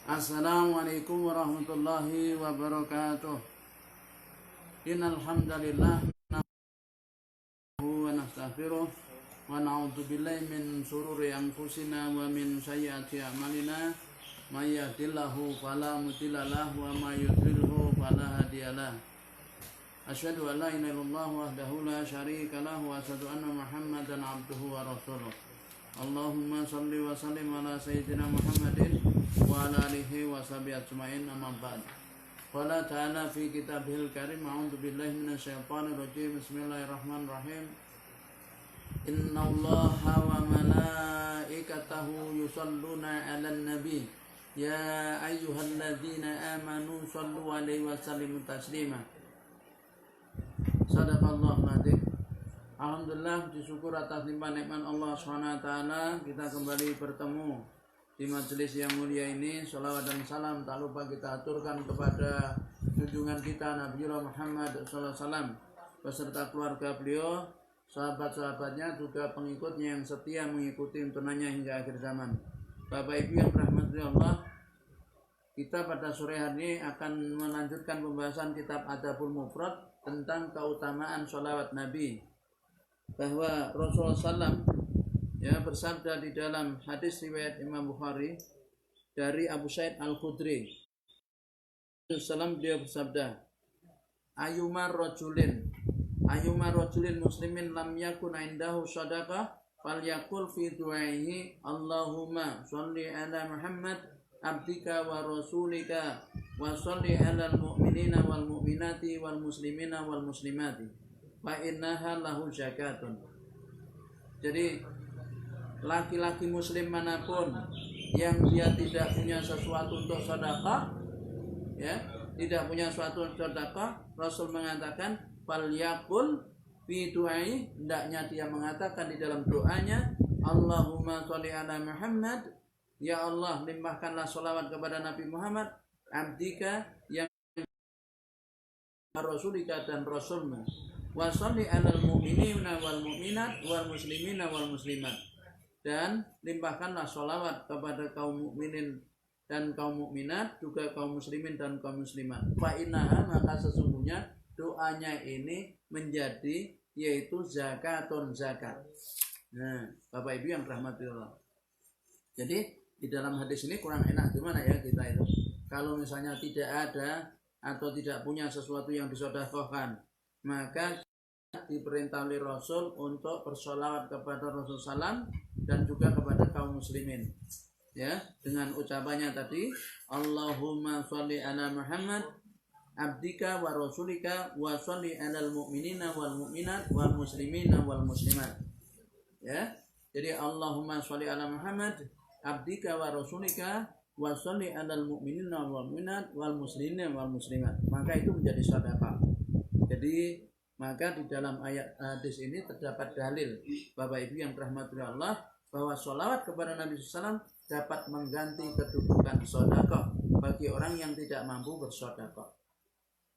Assalamualaikum warahmatullahi wabarakatuh. Innal hamdalillah nahmaduhu wa nastaghfiruh wa na'udzu billahi min shururi anfusina wa min sayyiati a'malina. May yahdihillahu fala mudilla lahu wa may yudlilhu fala hadiyalah. Asyhadu an la ilaha illallah wahdahu la syarika lahu wa asyhadu anna Muhammadan abduhu wa rasuluh. Allahumma shalli wa sallim ala sayyidina Muhammadin wa ala alihi wa sahbihi ajma'in, amma ba'd. Qala ta'ala fi kitabihil karim, a'udzu billahi minasyaitonir rajim. Bismillahirrahmanirrahim. Innallaha wa malaikatahu yusholluna 'alan nabi ya ayyuhalladzina amanu shallu 'alaihi wa sallimu taslima. Sadaqallahu adzim. Alhamdulillah, disyukur atas limpahan nikmat Allah SWT, kita kembali bertemu di majelis yang mulia ini. Sholawat dan salam tak lupa kita aturkan kepada junjungan kita Nabiullah Muhammad SAW beserta keluarga beliau, sahabat-sahabatnya, juga pengikutnya yang setia mengikuti tuntunannya hingga akhir zaman. Bapak Ibu yang dirahmati Allah, kita pada sore hari ini akan melanjutkan pembahasan kitab Adabul Mufrad tentang keutamaan sholawat Nabi, bahwa Rasulullah SAW bersabda di dalam hadis riwayat Imam Bukhari dari Abu Sa'id Al-Khudri. Dia bersabda, Ayyuma rajulin muslimin lam yakun indahu shadaqah falyaqul fi du'aihi Allahumma sholli ala Muhammad abdika wa rasulika wa sholli ala al-mu'minina wal mu'minati wal muslimina wal muslimati wa innaha lahu zakatun. Jadi laki-laki muslim manapun yang dia tidak punya sesuatu untuk sedekah, tidak punya suatu sedekah, Rasul mengatakan falyaqul fi du'ai, hendaknya dia mengatakan di dalam doanya, Allahumma sholli ala Muhammad, ya Allah limpahkanlah sholawat kepada Nabi Muhammad, abdika yang rasulika dan rasulmu, wa sholli alal mu'minina wal mu'minat wal muslimina wal muslimat, dan limpahkanlah sholawat kepada kaum mukminin dan kaum mukminat, juga kaum muslimin dan kaum muslimat. Fa innaha, maka sesungguhnya doanya ini menjadi yaitu zakatun, zakat. Nah, Bapak Ibu yang dirahmati Allah. Jadi di dalam hadis ini kurang enak gimana ya kita itu kalau misalnya tidak ada atau tidak punya sesuatu yang disedekahkan, maka diperintah oleh Rasul untuk bersolawat kepada Rasul SAW dan juga kepada kaum muslimin, dengan ucapannya tadi, Allahumma sholli ala Muhammad abdika wa rasulika wa sholli alal mu'minina wal mu'minat wal muslimina wal muslimat. Jadi Allahumma sholli ala Muhammad abdika wa rasulika wa sholli alal mu'minina wal mu'minat wal muslimina wal muslimat. Maka itu menjadi sedekah. Jadi maka di dalam ayat hadis ini terdapat dalil, Bapak Ibu yang dirahmati Allah, bahwa sholawat kepada Nabi SAW dapat mengganti kedudukan sedekah bagi orang yang tidak mampu bersedekah.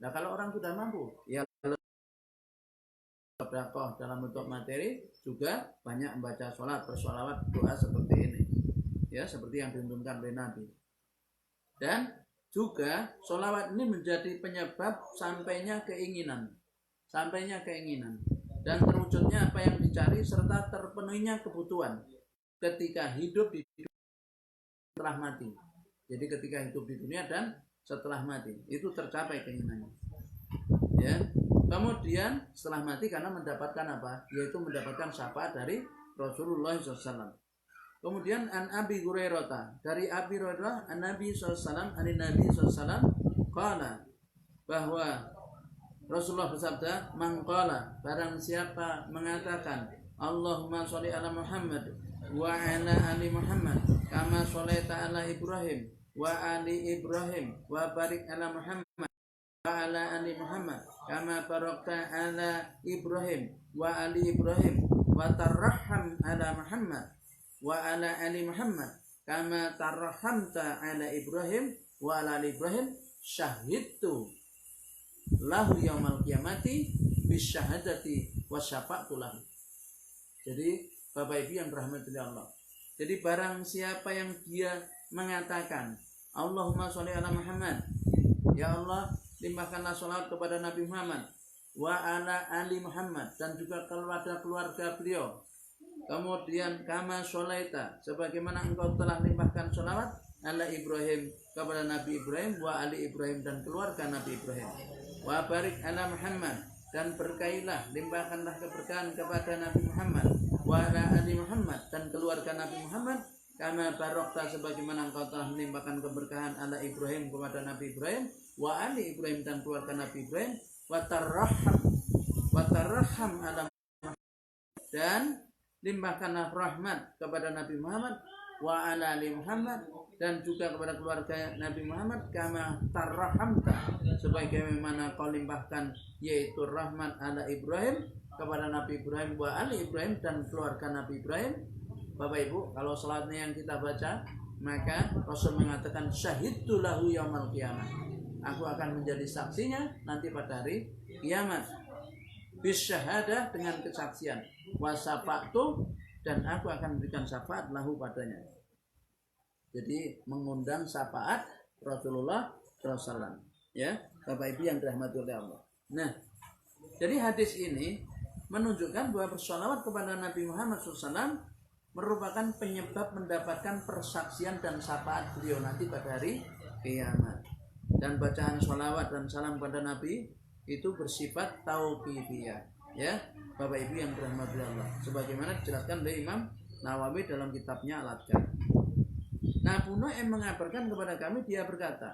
Nah, kalau orang sudah mampu, ya sedekah dalam bentuk materi, juga banyak membaca sholat, bersolawat, doa seperti ini, seperti yang dituntunkan oleh Nabi. Dan juga sholawat ini menjadi penyebab sampainya keinginan dan terwujudnya apa yang dicari serta terpenuhinya kebutuhan ketika hidup di dunia setelah mati. Jadi ketika hidup di dunia dan setelah mati itu tercapai keinginannya. Kemudian setelah mati karena mendapatkan apa? Yaitu mendapatkan syafaat dari Rasulullah SAW. Kemudian an Abi Hurairah, dari Abi Hurairah an Nabi SAW, qala, bahwa Rasulullah bersabda, mangqala, barang siapa mengatakan Allahumma sholli ala Muhammad wa ala ali Muhammad kama sholaita ala Ibrahim wa ali Ibrahim wa barik ala Muhammad wa ala ali Muhammad kama barakta ala Ibrahim wa ali Ibrahim wa tarham ala Muhammad wa ala ali Muhammad kama tarhamta ala Ibrahim wa ala ali Ibrahim, syahidtu lahu yaumal qiyamati bisyahadati wasyafa'tu lahu. Jadi Bapak Ibu yang dirahmati Allah, jadi barang siapa yang dia mengatakan Allahumma sholli ala Muhammad. Ya Allah, limpahkanlah sholawat kepada Nabi Muhammad wa ala ali Muhammad, dan juga kepada keluarga beliau. Kemudian kama sholaita, sebagaimana engkau telah limpahkan sholawat ala Ibrahim, kepada Nabi Ibrahim, wa ali Ibrahim, dan keluarga Nabi Ibrahim. Wa barik ala Muhammad, dan berkailah, limpahkanlah keberkahan kepada Nabi Muhammad wa ala ali Muhammad, dan keluarga Nabi Muhammad, kama barokta, sebagaimana engkau telah melimpahkan keberkahan ala Ibrahim, kepada Nabi Ibrahim, wa ali Ibrahim, dan keluarga Nabi Ibrahim, wa tarham ala Muhammad, dan limpahkanlah rahmat kepada Nabi Muhammad wa ala ali Muhammad, dan juga kepada keluarga Nabi Muhammad, kama tarhamta, sebagaimana kau limpahkan, yaitu rahmat ala Ibrahim, kepada Nabi Ibrahim wa ali Ibrahim, dan keluarga Nabi Ibrahim. Bapak Ibu, kalau salatnya yang kita baca, maka Rasul mengatakan syahidtu lahu yaumal qiyamah, aku akan menjadi saksinya nanti pada hari kiamat. Bisyahadah, dengan kesaksian, wasafa'tu, dan aku akan memberikan syafaat lahu padanya. Jadi mengundang syafaat Rasulullah SAW, ya Bapak Ibu yang dirahmati oleh Allah. Nah, jadi hadis ini menunjukkan bahwa bersolawat kepada Nabi Muhammad SAW merupakan penyebab mendapatkan persaksian dan syafaat beliau nanti pada hari kiamat. Dan bacaan sholawat dan salam pada Nabi itu bersifat tauqifiyah, ya Bapak Ibu yang dirahmati Allah, sebagaimana dijelaskan oleh Imam Nawawi dalam kitabnya Al-Adhkar. Nah, Abu Nu'aim mengabarkan kepada kami, dia berkata,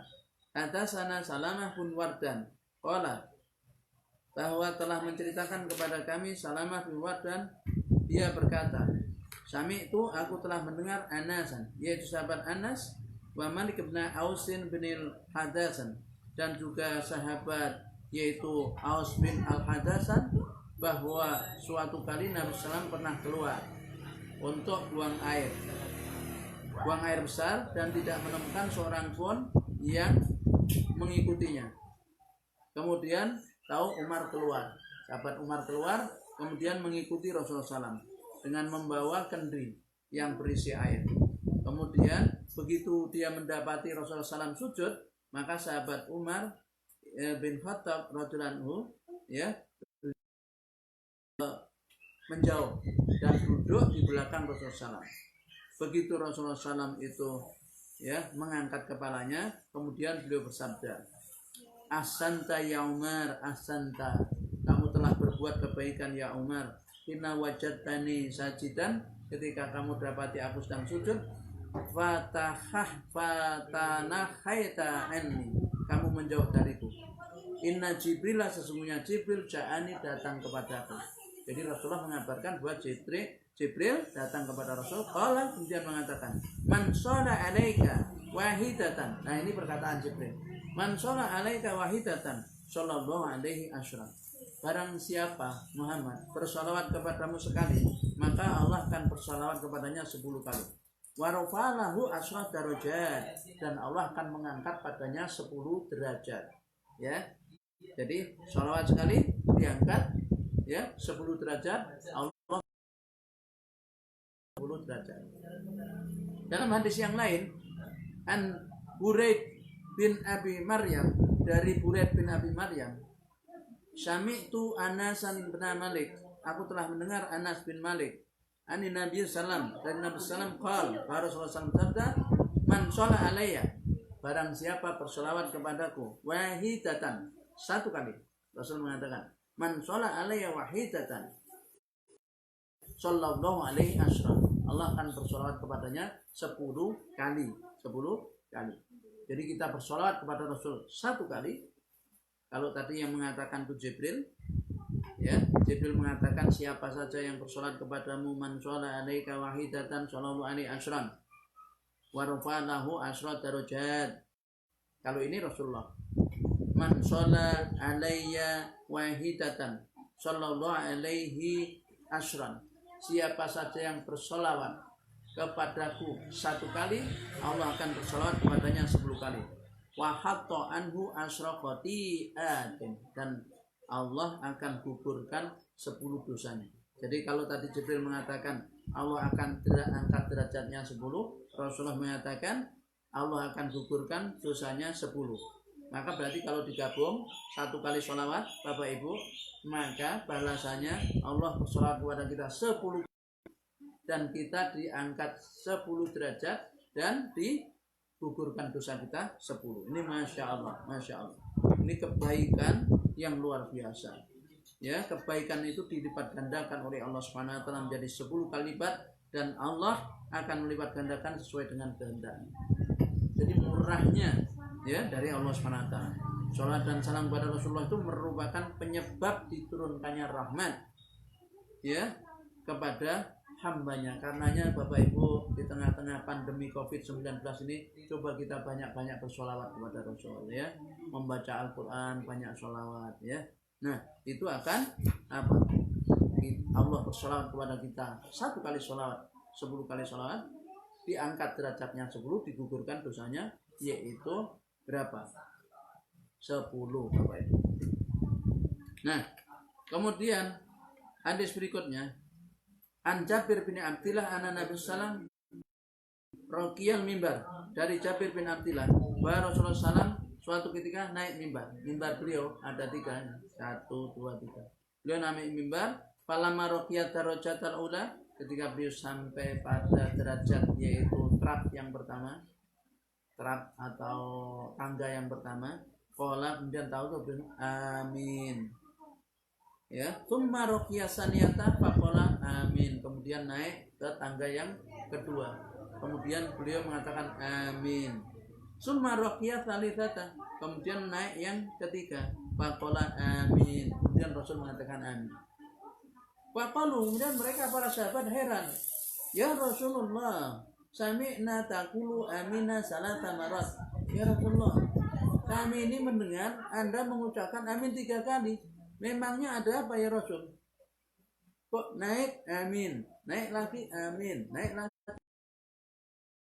hadatsana Salamah bin Wardan qala, bahwa telah menceritakan kepada kami Salamah bin Wardan, dia berkata, Sami itu, aku telah mendengar Anasan, yaitu sahabat Anas, wa Malik bin Ausin bin Al-Hadasan, dan juga sahabat yaitu Aus bin Al-Hadasan, bahwa suatu kali Nabi SAW pernah keluar untuk buang air besar, dan tidak menemukan seorang pun yang mengikutinya. Kemudian tahu Umar keluar, sahabat Umar keluar, kemudian mengikuti Rasulullah SAW dengan membawa kendi yang berisi air. Kemudian begitu dia mendapati Rasulullah SAW sujud, maka sahabat Umar bin Khattab radhiyallahu anhu, ya, menjauh dan duduk di belakang Rasulullah SAW. Begitu Rasulullah SAW itu, ya, mengangkat kepalanya, kemudian beliau bersabda, Ahsanta ya Umar, ahsanta, kamu telah berbuat kebaikan ya Umar. Inna wajadtani sajidan, ketika kamu dapati aku sedang sujud, fatanahaita anni, kamu menjauh dariku. Inna Jibril, sesungguhnya Jibril, ja'ani, datang kepadaku. Jadi Rasulullah mengabarkan bahwa Jibril datang kepada Rasul. Qala, kemudian mengatakan, man shola alaika wahidatan. Nah, ini perkataan Jibril. Man shola alaika wahidatan, sallallahu alaihi asyram. Barang siapa Muhammad bersalawat kepadamu sekali, maka Allah akan bersalawat kepadanya 10 kali. Warofalahu asrat darajat, dan Allah akan mengangkat padanya 10 derajat. Ya, jadi salawat sekali diangkat, ya, 10 derajat, Allah 10 derajat. Dalam hadis yang lain, an Buraid bin Abi Maryam, dari Buraid bin Abi Maryam, Sami'tu Anasan bin Malik, aku telah mendengar Anas bin Malik, ani Nabi sallam, dari Nabi sallam qala, Rasulullah sallam bersabda, man shola alayya, barang siapa bersolawat kepadaku wahidatan, 1 kali. Rasul mengatakan, man shola alayya wahidatan, sallallahu alaihi asyram, Allah akan bersolawat kepadanya 10 kali. 10 kali. Jadi kita bersolawat kepada Rasul 1 kali. Kalau tadi yang mengatakan itu Jibril, ya, Jibril mengatakan siapa saja yang bersolat kepadamu, man shola alaika wahidatan sallallahu alaihi asyram wa rafa'ahu asyrat darajat. Kalau ini Rasulullah, man shola alayya wahidatan sallallahu alaihi asyram, siapa saja yang bersolawat kepadaku 1 kali, Allah akan bersolawat kepadanya 10 kali. Wa hatta anhu asyraqati'atin, dan Allah akan gugurkan 10 dosanya. Jadi kalau tadi Jibril mengatakan Allah akan angkat derajatnya 10, Rasulullah mengatakan Allah akan gugurkan dosanya 10. Maka berarti kalau digabung 1 kali sholawat Bapak Ibu, maka balasannya Allah bersolawat kepada kita 10 dan kita diangkat 10 derajat dan digugurkan dosa kita 10. Ini Masya Allah, Masya Allah. Ini kebaikan yang luar biasa. Ya, kebaikan itu dilipat gandakan oleh Allah Subhanahu wa taala menjadi 10 kali lipat dan Allah akan melipat gandakan sesuai dengan kehendaknya. Jadi murahnya ya dari Allah Subhanahu wa taala. Salat dan salam kepada Rasulullah itu merupakan penyebab diturunkannya rahmat ya kepada hambanya. Karenanya Bapak Ibu, di tengah-tengah pandemi COVID-19 ini coba kita banyak-banyak bersolawat kepada Rasul ya, membaca Al-Quran, banyak solawat ya. Nah itu akan apa? Allah bersolawat kepada kita 1 kali solawat, 10 kali solawat, diangkat derajatnya 10, digugurkan dosanya yaitu berapa? 10 Bapak Ibu. Nah kemudian hadis berikutnya, An Jabir bin Abdillah anna Nabi sallam raqiyal mimbar, dari Jabir bin Abdillah bahwa Rasulullah sallam suatu ketika naik mimbar. Mimbar beliau ada 3, 1, 2, 3. Beliau naik mimbar, falamma raqiyat darajatal ula, ketika beliau sampai pada derajat yaitu trap yang pertama, trap atau tangga yang pertama, qala, kemudian tahu tuh amin. Ya, tsumma raqiya saniyata faqala amin. Kemudian naik ke tangga yang kedua. Kemudian beliau mengatakan amin. Tsumma raqiya tsalitsata. Kemudian naik yang ketiga. Faqala amin. Kemudian Rasul mengatakan amin. Faqalu, kemudian mereka para sahabat heran. Ya Rasulullah, sami'na taqulu amina salata marat. Ya Rasulullah, kami ini mendengar Anda mengucapkan amin 3 kali. Memangnya ada apa ya Rasul? Kok naik amin, naik lagi amin, naik lagi.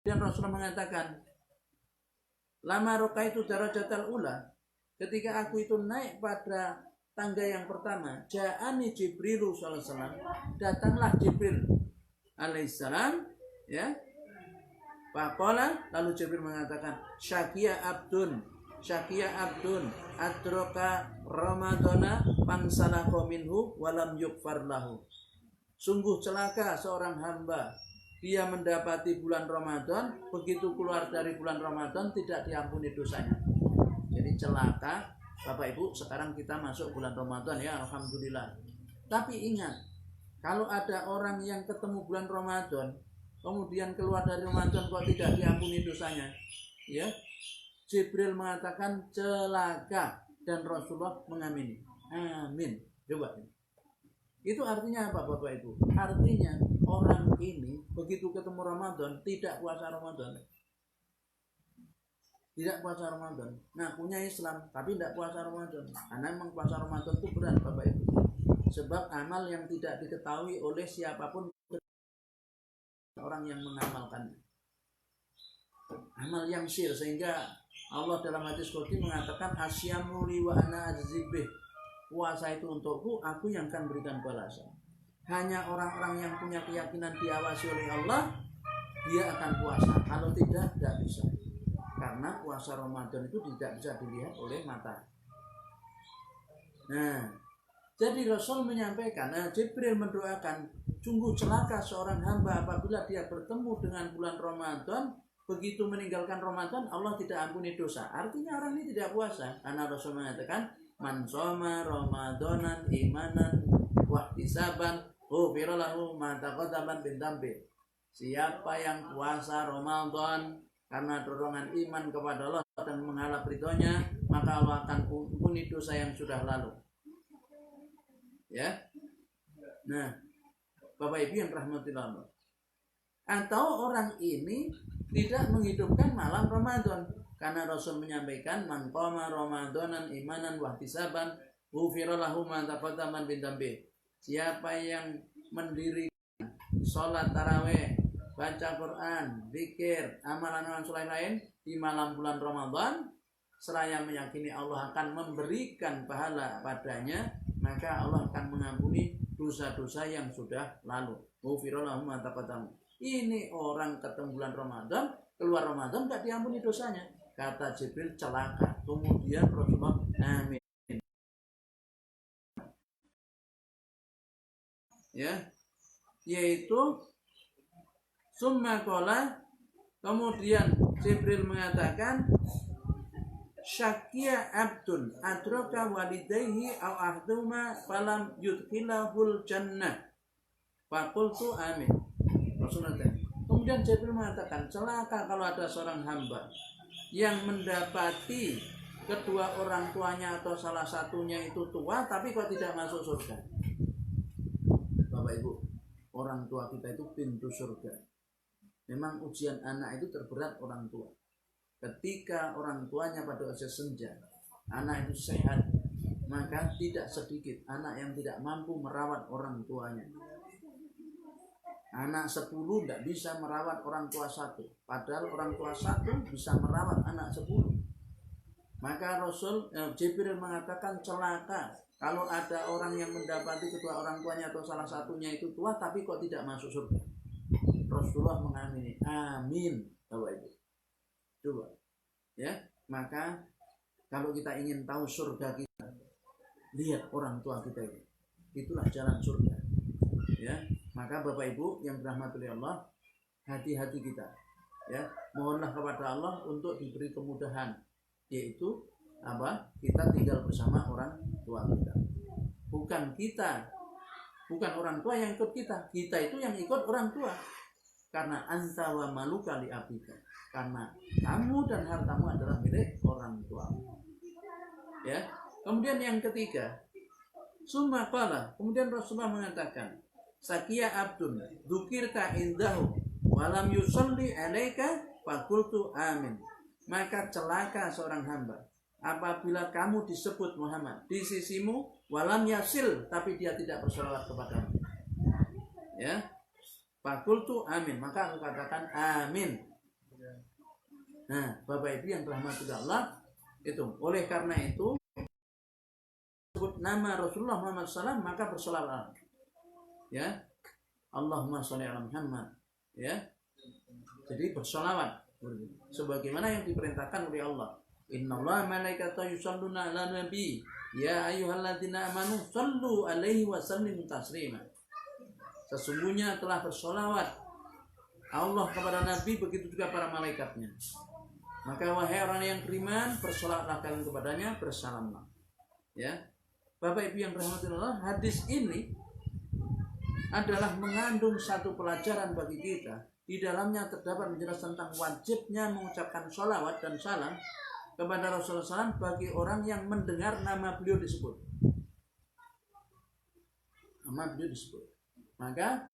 Dan Rasul mengatakan, lama raqaitu darajatal ula, ketika aku itu naik pada tangga yang pertama, ja'ani Jibril sallallahu alaihi wasallam, datanglah Jibril alaihissalam ya. Faqala, lalu Jibril mengatakan, Syakia Abdun adroka Ramadana pansalako minhu walam yukfar lahu. Sungguh celaka seorang hamba, dia mendapati bulan Ramadan, begitu keluar dari bulan Ramadan tidak diampuni dosanya. Jadi celaka Bapak Ibu, sekarang kita masuk bulan Ramadan ya, alhamdulillah. Tapi ingat, kalau ada orang yang ketemu bulan Ramadan kemudian keluar dari Ramadan kok tidak diampuni dosanya, ya, Jibril mengatakan celaka dan Rasulullah mengamini. Amin. Coba. Itu artinya apa Bapak Ibu? Artinya orang ini begitu ketemu Ramadan tidak puasa Ramadan. Tidak puasa Ramadan. Nah, punya Islam tapi tidak puasa Ramadan. Karena memang puasa Ramadan itu berat Bapak Ibu. Sebab amal yang tidak diketahui oleh siapapun orang yang mengamalkannya. Amal yang sir, sehingga Allah dalam hadis qudsi mengatakan asyamu li wa ana azibih. Puasa itu untukku, aku yang akan berikan balasan. Hanya orang-orang yang punya keyakinan diawasi oleh Allah, dia akan puasa. Kalau tidak bisa. Karena puasa Ramadan itu tidak bisa dilihat oleh mata. Nah, jadi Rasul menyampaikan, Jibril mendoakan, sungguh celaka seorang hamba apabila dia bertemu dengan bulan Ramadan, begitu meninggalkan Ramadan Allah tidak ampuni dosa. Artinya orang ini tidak puasa. Karena Rasul mengatakan, man shoma Ramadanan imanan wa ihtisaban ghufira lahu ma taqaddama min dzambi. Siapa yang puasa Ramadan karena dorongan iman kepada Allah dan mengharap ridhonya, maka Allah akan ampuni dosa yang sudah lalu. Ya. Nah, Bapak Ibu yang rahmati Allah. Atau orang ini tidak menghidupkan malam Ramadan, karena Rasul menyampaikan man qama ramadanan imanan wa ihtisaban ghufira lahu ma taqaddama min dzambi. Siapa yang mendirikan salat tarawih, baca Quran, zikir, amalan-amalan soleh lain di malam bulan Ramadan, seraya meyakini Allah akan memberikan pahala padanya, maka Allah akan mengampuni dosa-dosa yang sudah lalu. Ghufira lahu ma taqaddama. Ini orang ketemu bulan Ramadan keluar Ramadan nggak diampuni dosanya. Kata Jibril, celaka. Kemudian Rasulullah, amin. Ya, yaitu summa qala, kemudian Jibril mengatakan, syakia abdun adraka walidayhi aw ahduma falam yudkhilahul jannah faqultu amin. Rasulullah. Kemudian Jibril mengatakan, celaka kalau ada seorang hamba yang mendapati kedua orang tuanya atau salah satunya itu tua tapi kok tidak masuk surga. Bapak Ibu, orang tua kita itu pintu surga. Memang ujian anak itu terberat orang tua. Ketika orang tuanya pada usia senja, anak itu sehat, maka tidak sedikit anak yang tidak mampu merawat orang tuanya. Anak 10 tidak bisa merawat orang tua 1, padahal orang tua 1 bisa merawat anak 10. Maka Jibril mengatakan, celaka kalau ada orang yang mendapati kedua orang tuanya atau salah satunya itu tua tapi kok tidak masuk surga. Rasulullah mengamini, amin. Bapak Ibu, coba ya, maka kalau kita ingin tahu surga kita, lihat orang tua kita itu, itulah jalan surga. Ya, maka Bapak Ibu yang dirahmati Allah, hati-hati kita, ya, mohonlah kepada Allah untuk diberi kemudahan, yaitu apa? Kita tinggal bersama orang tua kita. Bukan orang tua yang ikut kita itu yang ikut orang tua. Karena anta wa maluka li abika, karena kamu dan hartamu adalah milik orang tua. Ya. Kemudian yang ketiga, summa qala, kemudian Rasulullah mengatakan, sakia abdun dzukirta indahu walam yusalli alaika faqultu amin. Maka celaka seorang hamba apabila kamu disebut Muhammad di sisimu, walam yasil, tapi dia tidak bersolawat kepadamu. Ya, faqultu amin, maka aku katakan amin. Nah, Bapak Ibu yang dirahmati Allah, itu oleh karena itu sebut nama Rasulullah Muhammad SAW, maka bersolawat. Ya, Allahumma sholli ala Muhammad. Ya, jadi bersolawat sebagaimana yang diperintahkan oleh Allah. Innallaha malaikatahu yusholluna 'alan nabi ya ayyuhalladzina amanu shallu 'alaihi wa sallimu taslima. Sesungguhnya telah bersolawat Allah kepada Nabi, begitu juga para malaikatnya. Maka wahai orang yang beriman, bersolawatlah kalian kepadanya, bersalamlah. Ya, Bapak Ibu yang dirahmati Allah, hadis ini adalah mengandung satu pelajaran bagi kita. Di dalamnya terdapat menjelaskan tentang wajibnya mengucapkan sholawat dan salam kepada Rasulullah SAW bagi orang yang mendengar nama beliau disebut. Nama beliau disebut. Maka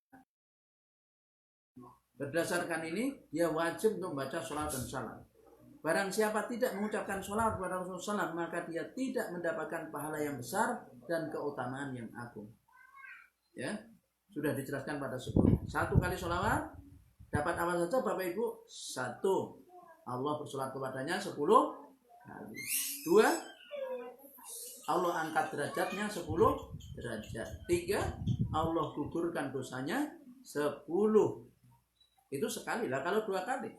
berdasarkan ini, dia wajib untuk membaca sholawat dan salam. Barang siapa tidak mengucapkan sholawat kepada Rasulullah SAW, maka dia tidak mendapatkan pahala yang besar dan keutamaan yang agung. Ya, sudah dijelaskan pada sebelumnya. 1 kali sholawat dapat apa saja Bapak Ibu? 1, Allah bersolat kepadanya 10 kali. 2, Allah angkat derajatnya 10 derajat. 3, Allah gugurkan dosanya 10. Itu sekali lah. Kalau 2 kali,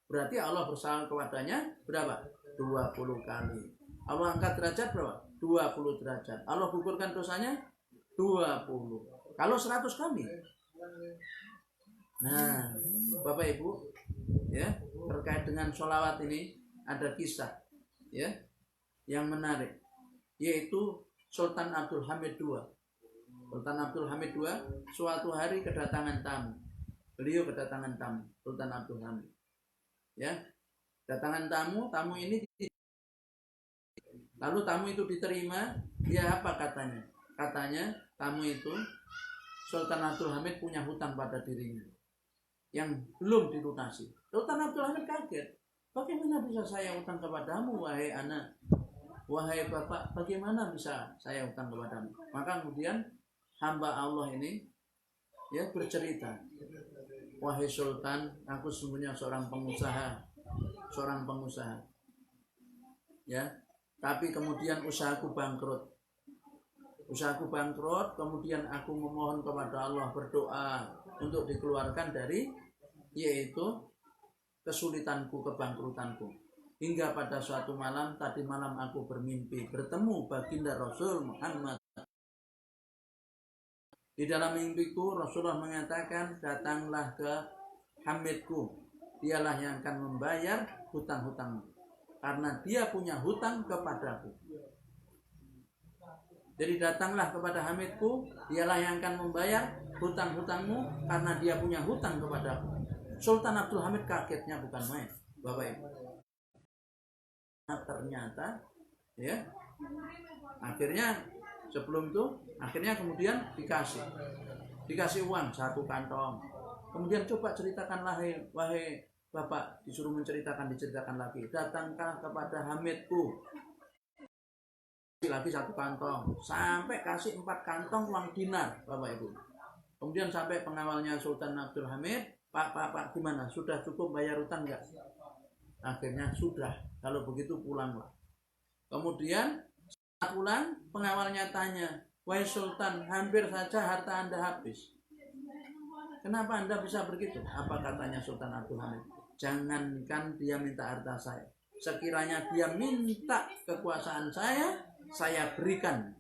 berarti Allah bersolat kepadanya berapa? 20 kali. Allah angkat derajat berapa? 20 derajat. Allah gugurkan dosanya 20. Kalau 100 kali. Nah, Bapak Ibu, ya, terkait dengan sholawat ini ada kisah, ya, yang menarik, yaitu Sultan Abdul Hamid II. Sultan Abdul Hamid II suatu hari kedatangan tamu. Beliau kedatangan tamu, Sultan Abdul Hamid. Ya, kedatangan tamu ini, lalu tamu itu diterima. Dia apa katanya? Katanya tamu itu, Sultan Abdul Hamid punya hutang pada dirinya yang belum dilunasi. Sultan Abdul Hamid kaget. Bagaimana bisa saya hutang kepadamu, wahai anak? Wahai bapak, bagaimana bisa saya hutang kepadamu? Maka kemudian hamba Allah ini, ya, bercerita. Wahai Sultan, aku sesungguhnya seorang pengusaha. Ya, tapi kemudian usahaku bangkrut. Kemudian aku memohon kepada Allah, berdoa untuk dikeluarkan dari, yaitu kesulitanku, kebangkrutanku. Hingga pada suatu malam, tadi malam aku bermimpi bertemu baginda Rasul Muhammad. Di dalam mimpiku Rasulullah mengatakan, datanglah ke hamidku, dialah yang akan membayar hutang-hutangmu, karena dia punya hutang kepadaku. Jadi datanglah kepada hamidku, dialah yang akan membayar hutang-hutangmu, karena dia punya hutang kepadaku. Sultan Abdul Hamid kagetnya bukan main, Bapak Ibu. Ternyata ya, akhirnya sebelum itu kemudian dikasih uang 1 kantong. Kemudian coba ceritakan, wahai Bapak, disuruh diceritakan lagi. Datangkah kepada hamidku, lagi 1 kantong, sampai kasih 4 kantong uang dinar, Bapak Ibu. Kemudian sampai pengawalnya Sultan Abdul Hamid, Pak, gimana? Sudah cukup bayar utang enggak? Akhirnya sudah. Kalau begitu pulanglah. Kemudian saat pulang, pengawalnya tanya, wahai Sultan, hampir saja harta Anda habis. Kenapa Anda bisa begitu? Apa katanya Sultan Abdul Hamid? Jangankan dia minta harta saya, sekiranya dia minta kekuasaan saya berikan.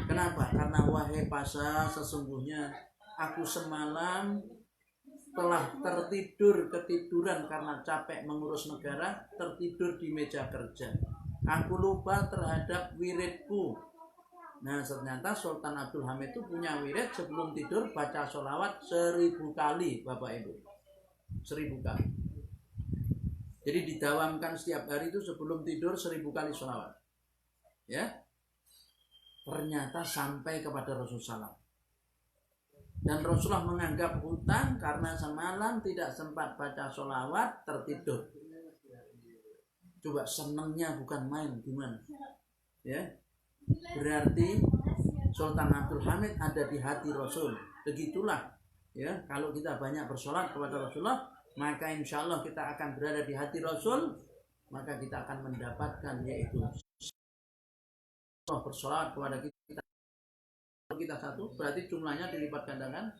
Kenapa? Karena wahai Pasha, sesungguhnya aku semalam telah ketiduran karena capek mengurus negara, tertidur di meja kerja. Aku lupa terhadap wiridku. Nah, ternyata Sultan Abdul Hamid itu punya wirid sebelum tidur baca sholawat 1000 kali, Bapak Ibu. 1000 kali. Jadi didawamkan setiap hari itu sebelum tidur 1000 kali sholawat. Ya. Ternyata sampai kepada Rasulullah. Dan Rasulullah menganggap hutang karena semalam tidak sempat baca sholawat, tertidur. Coba senangnya bukan main, gimana? Ya, berarti Sultan Abdul Hamid ada di hati Rasul. Begitulah, ya. Kalau kita banyak bersolat kepada Rasulullah, maka insya Allah kita akan berada di hati Rasul. Maka kita akan mendapatkan yaitu Allah bersolat kepada kita 1, berarti jumlahnya dilipat gandakan,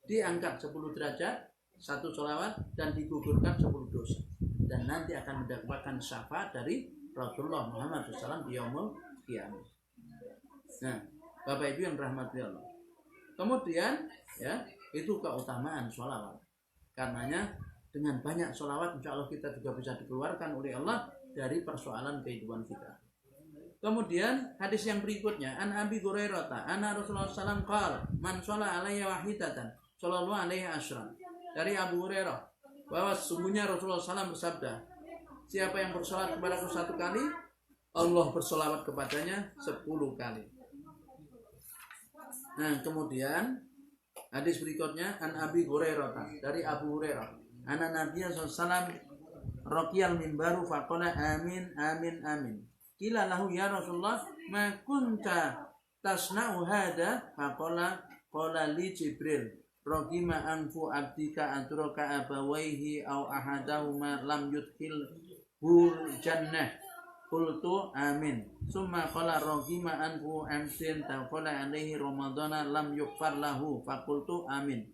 diangkat 10 derajat, 1 sholawat, dan digugurkan 10 dosa. Dan nanti akan mendapatkan syafaat dari Rasulullah Muhammad SAW di yaumul qiyamah. Nah, Bapak Ibu yang rahmati Allah. Kemudian ya, itu keutamaan sholawat. Karenanya dengan banyak sholawat insya Allah kita juga bisa dikeluarkan oleh Allah dari persoalan kehidupan kita. Kemudian hadis yang berikutnya, an Abi Hurairah anna Rasulullah sallallahu alaihi wasallam qala man shalla alayya wahidatan sallallahu alaihi asyran. Dari Abu Hurairah bahwa sesungguhnya Rasulullah SAW bersabda, siapa yang bersolat kepadaku 1 kali, Allah bersolawat kepadanya 10 kali. Nah, kemudian hadis berikutnya an Abi Hurairah dari Abu Hurairah anna Nabiya sallallahu alaihi wasallam raqiyal mimbaru faqala amin amin amin. Qila lahu ya Rasulullah ma kunta tasna'u hada faqala qala li Jibril raqima anfu abdika atraka abawaihi aw ahadahuma lam yudkhil hul jannah qultu amin summa qala raqima anfu amsin taqala alaihi ramadhana lam yughfar lahu faqultu amin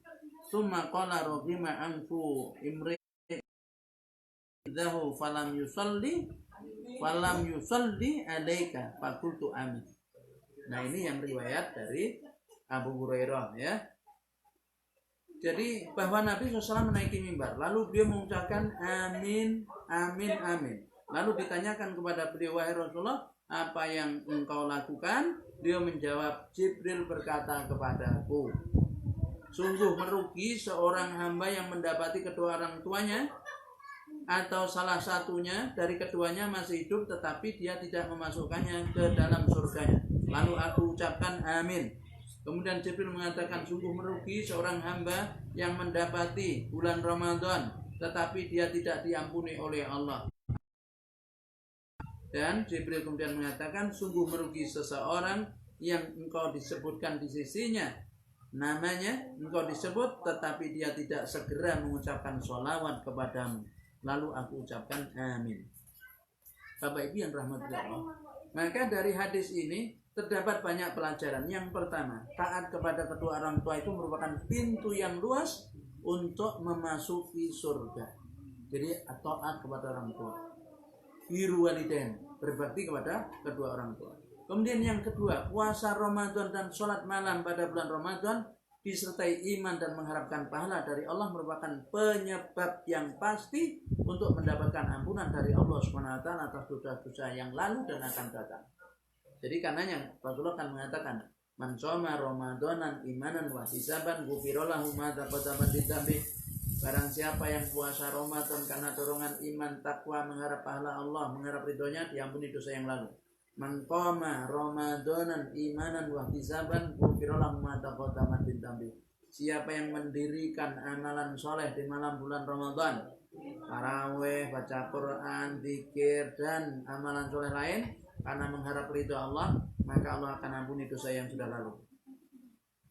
summa qala raqima anfu imri dahu falam yusalli alaika faqultu amin. Nah, ini yang riwayat dari Abu Hurairah ya. Jadi bahwa Nabi SAW menaiki mimbar, lalu beliau mengucapkan amin amin amin. Lalu ditanyakan kepada beliau, wahai Rasulullah, apa yang engkau lakukan? Beliau menjawab, Jibril berkata kepadaku, sungguh merugi seorang hamba yang mendapati kedua orang tuanya atau salah satunya dari keduanya masih hidup tetapi dia tidak memasukkannya ke dalam surganya. Lalu aku ucapkan amin. Kemudian Jibril mengatakan, sungguh merugi seorang hamba yang mendapati bulan Ramadan tetapi dia tidak diampuni oleh Allah. Dan Jibril kemudian mengatakan, sungguh merugi seseorang yang engkau disebutkan di sisinya namanya, engkau disebut tetapi dia tidak segera mengucapkan sholawat kepadamu. Lalu aku ucapkan amin. Bapak Ibu yang rahmati Allah, maka dari hadis ini terdapat banyak pelajaran. Yang pertama, taat kepada kedua orang tua itu merupakan pintu yang luas untuk memasuki surga. Jadi taat kepada orang tua. Biru walidain, berbakti kepada kedua orang tua. Kemudian yang kedua, puasa Ramadan dan sholat malam pada bulan Ramadan disertai iman dan mengharapkan pahala dari Allah merupakan penyebab yang pasti untuk mendapatkan ampunan dari Allah SWT atas dosa-dosa yang lalu dan akan datang. Jadi karenanya Rasulullah kan mengatakan, man shoma Ramadanan imanan wa hisaban ghufira lahu ma taqaddama min dzambi. Barang siapa yang puasa Ramadan karena dorongan iman, takwa, mengharap pahala Allah, mengharap ridhonya, diampuni dosa yang lalu. Man qama Ramadanan imanan wa hisaban ghufira lahu ma taqaddama min dzambi. Siapa yang mendirikan amalan soleh di malam bulan Ramadan, tarawih, baca Quran, zikir dan amalan soleh lain karena mengharap ridho Allah, maka Allah akan ampuni dosa yang sudah lalu.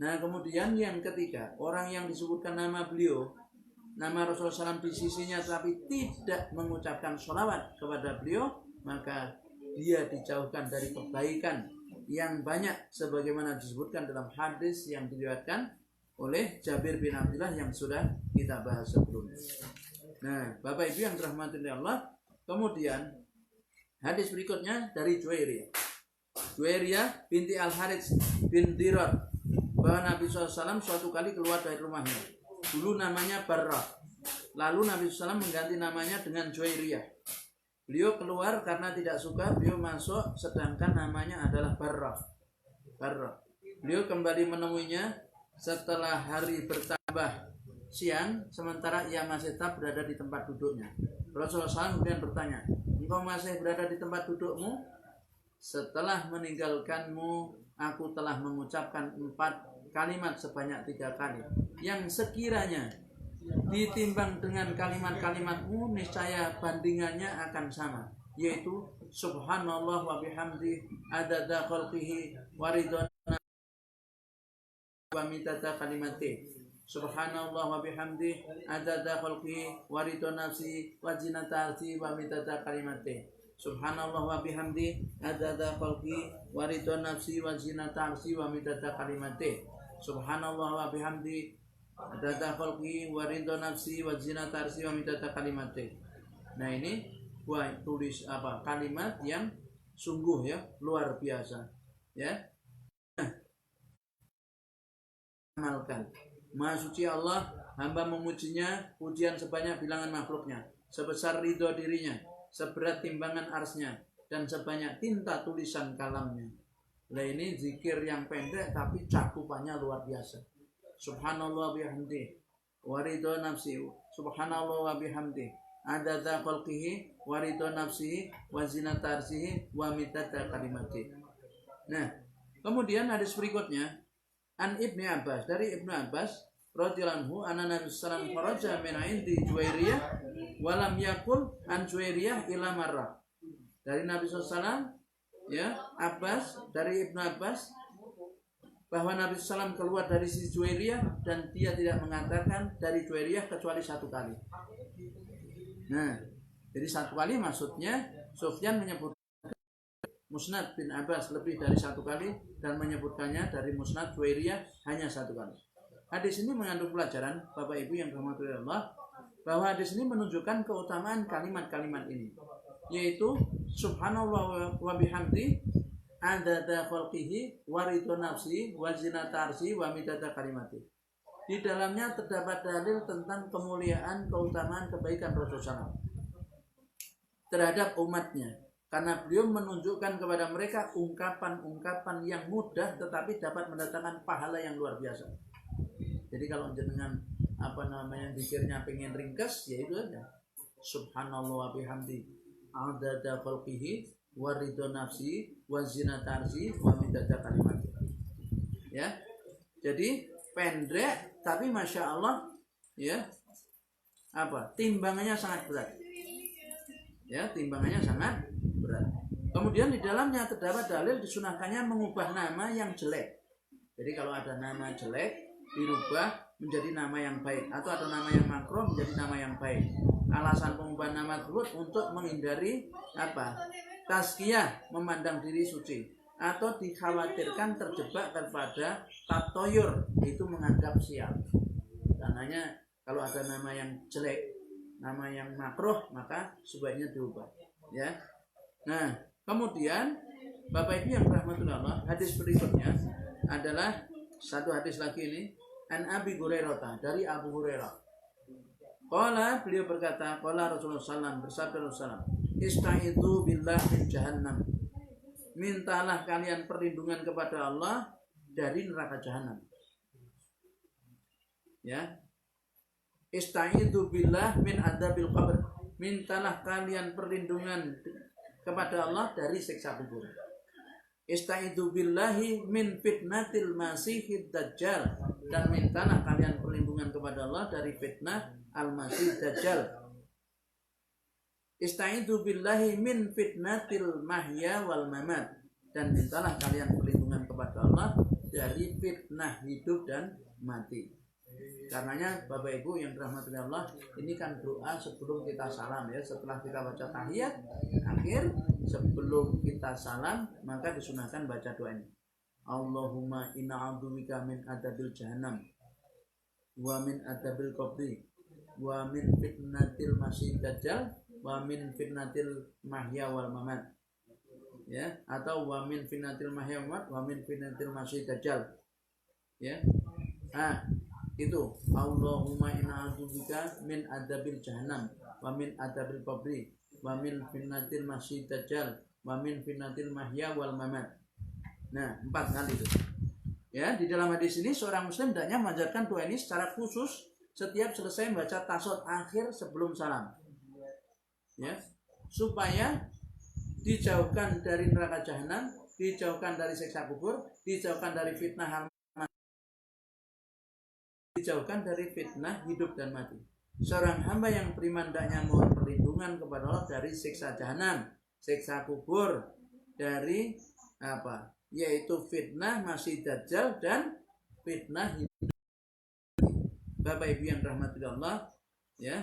Nah, kemudian yang ketiga, orang yang disebutkan nama beliau, nama Rasulullah SAW di sisinya tapi tidak mengucapkan sholawat kepada beliau, maka dia dijauhkan dari kebaikan yang banyak sebagaimana disebutkan dalam hadis yang diriwayatkan oleh Jabir bin Abdullah yang sudah kita bahas sebelumnya. Nah, Bapak Ibu yang dirahmati oleh Allah, kemudian hadis berikutnya dari Juwairiyah binti Al-Harits bin Dirar, bahwa Nabi SAW suatu kali keluar dari rumahnya. Dulu namanya Barrah, lalu Nabi SAW mengganti namanya dengan Juwairiyah. Beliau keluar karena tidak suka beliau masuk sedangkan namanya adalah Barrah. Beliau kembali menemuinya setelah hari bertambah siang, sementara ia masih tetap berada di tempat duduknya. Rasulullah SAW kemudian bertanya, engkau masih berada di tempat dudukmu? Setelah meninggalkanmu, aku telah mengucapkan 4 kalimat sebanyak 3 kali, yang sekiranya ditimbang dengan kalimat-kalimatmu, niscaya bandingannya akan sama, yaitu subhanallah wa bihamdi adada khalqihi wa ridwana wa mitata kalimati. Subhanallah wa bihamdi adada khalqihi wa ridwana nafsi wa zinata arsi wa mitata kalimati. Subhanallah wa bihamdi adada khalqihi wa ridwana nafsi wa zinata arsi wa mitata kalimati. Subhanallah wa bihamdi adada khalqi wa ridho nafsi wa zinata arsi wa midata kalimati. Nah, ini buat tulis kalimat yang sungguh ya luar biasa ya. Amalkan. Maha suci Allah, hamba memujinya pujian sebanyak bilangan makhluknya, sebesar ridho dirinya, seberat timbangan arsnya, dan sebanyak tinta tulisan kalamnya. Nah, ini zikir yang pendek tapi cakupannya luar biasa. Subhanallah bihamdi wa ridho nafsi, subhanallah wa bihamdi adada khalqihi wa ridho nafsihi wa zinata arsihi wa midada kalimati. Nah, kemudian hadis berikutnya an Ibnu Abbas, dari Ibnu Abbas radhiyallahu anhu, anna Nabi sallallahu alaihi wasallam kharaja min indi Juwairiyah wa lam yakul an Juwairiyah ila marrah. Dari Nabi SAW ya, Abbas, dari Ibnu Abbas, bahwa Nabi SAW keluar dari sisi Juwairiyah dan dia tidak mengatakan dari Juwairiyah kecuali 1 kali. Nah, jadi 1 kali maksudnya Sufyan menyebut Musnad bin Abbas lebih dari 1 kali dan menyebutkannya dari Musnad Juwairiyah hanya 1 kali. Hadis ini mengandung pelajaran Bapak Ibu yang dirahmati Allah, bahwa hadis ini menunjukkan keutamaan kalimat-kalimat ini, yaitu subhanallah wa bihamdi adada khalqihi wa ridho nafsi wa zinata arsi wa midada kalimati. Di dalamnya terdapat dalil tentang kemuliaan, keutamaan, kebaikan Rasulullah SAW terhadap umatnya, karena beliau menunjukkan kepada mereka ungkapan-ungkapan yang mudah tetapi dapat mendatangkan pahala yang luar biasa. Jadi kalau jenengan zikirnya pengen ringkas, ya itu aja. Subhanallah wa bihamdi adada khalqihi wa ridho nafsi wa zinata arsi wa midada kalimat. Ya. Jadi pendek tapi masya Allah ya, timbangannya sangat berat. Ya, timbangannya sangat berat. Kemudian di dalamnya terdapat dalil disunahkannya mengubah nama yang jelek. Jadi kalau ada nama jelek dirubah menjadi nama yang baik, atau ada nama yang makruh menjadi nama yang baik. Alasan pengubahan nama tersebut untuk menghindari tazkiyah, memandang diri suci, atau dikhawatirkan terjebak kepada tatoyur, itu menganggap sial. Karenanya kalau ada nama yang jelek nama yang makruh, maka sebaiknya diubah. Ya. Nah, kemudian Bapak Ibu yang rahmatullah Allah, hadis berikutnya adalah satu hadis lagi ini, an Abi Hurairah, dari Abu Hurairah. Qala, beliau berkata, qala Rasulullah sallallahu bersabda Rasulullah, istaizu billah min jahannam. Mintalah kalian perlindungan kepada Allah dari neraka jahanam. Ya. Istaizu billah min adzabil qabr. Mintalah kalian perlindungan kepada Allah dari siksa kubur. Istaizu billahi min fitnatil masihid dajjal. Dan mintalah kalian perlindungan kepada Allah dari fitnah al-masih dajjal. Istaizu billahi min fitnatil mahya wal mamat. Dan mintalah kalian perlindungan kepada Allah dari fitnah hidup dan mati. Karenanya Bapak Ibu yang dirahmati Allah, ini kan doa sebelum kita salam ya. Setelah kita baca tahiyat akhir, sebelum kita salam maka disunahkan baca doa ini. Allahumma inna a'udzubika min adzabil jahannam wa min adzabil qabri wa min fitnatil masih dajjal wa min fitnatil mahya wal mamat. Ya, atau wa min fitnatil mahya wal mamat wa min fitnatil masih dajjal. Ya. Nah, itu Allahumma inna a'udzubika min adzabil jahannam wa min adzabil qabri wa min fitnatil masih dajjal wa min fitnatil mahya wal mamat. Nah, 4 kali itu. Ya, di dalam hadis ini seorang muslim hendaknya mengajarkan doa ini secara khusus setiap selesai membaca tasyahud akhir sebelum salam. Ya, supaya dijauhkan dari neraka jahanam, dijauhkan dari siksa kubur, dijauhkan dari fitnah dijauhkan dari fitnah hidup dan mati. Seorang hamba yang beriman hendaknya mohon perlindungan kepada Allah dari siksa jahanam, siksa kubur, dari apa? Yaitu fitnah masih dajjal dan fitnah hidup. Bapak Ibu yang rahmati Allah, ya.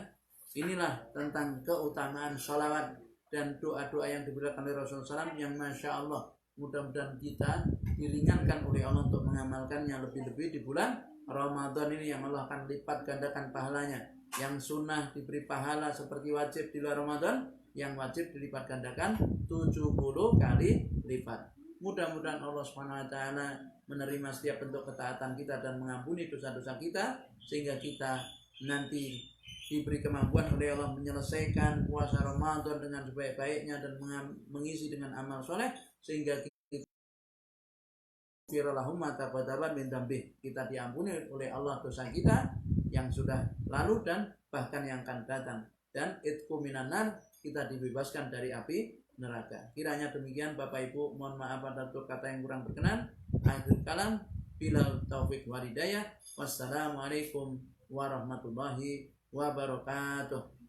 Inilah tentang keutamaan sholawat dan doa-doa yang diberikan oleh Rasulullah SAW yang Masya Allah, mudah-mudahan kita diringankan oleh Allah untuk mengamalkannya lebih-lebih di bulan Ramadan ini, yang Allah akan lipat gandakan pahalanya. Yang sunnah diberi pahala seperti wajib di luar Ramadan, yang wajib dilipat gandakan 70 kali lipat. Mudah-mudahan Allah SWT menerima setiap bentuk ketaatan kita dan mengampuni dosa-dosa kita, sehingga kita nanti diberi kemampuan oleh Allah menyelesaikan puasa Ramadan dengan sebaik-baiknya dan mengisi dengan amal soleh, sehingga kita diampuni oleh Allah dosa kita yang sudah lalu dan bahkan yang akan datang, dan itqu minan nar, kita dibebaskan dari api neraka. Kiranya demikian Bapak Ibu, mohon maaf atas kata yang kurang berkenan. Akhir kalam, bilal taufik walidayah. Wassalamualaikum warahmatullahi wabarakatuh.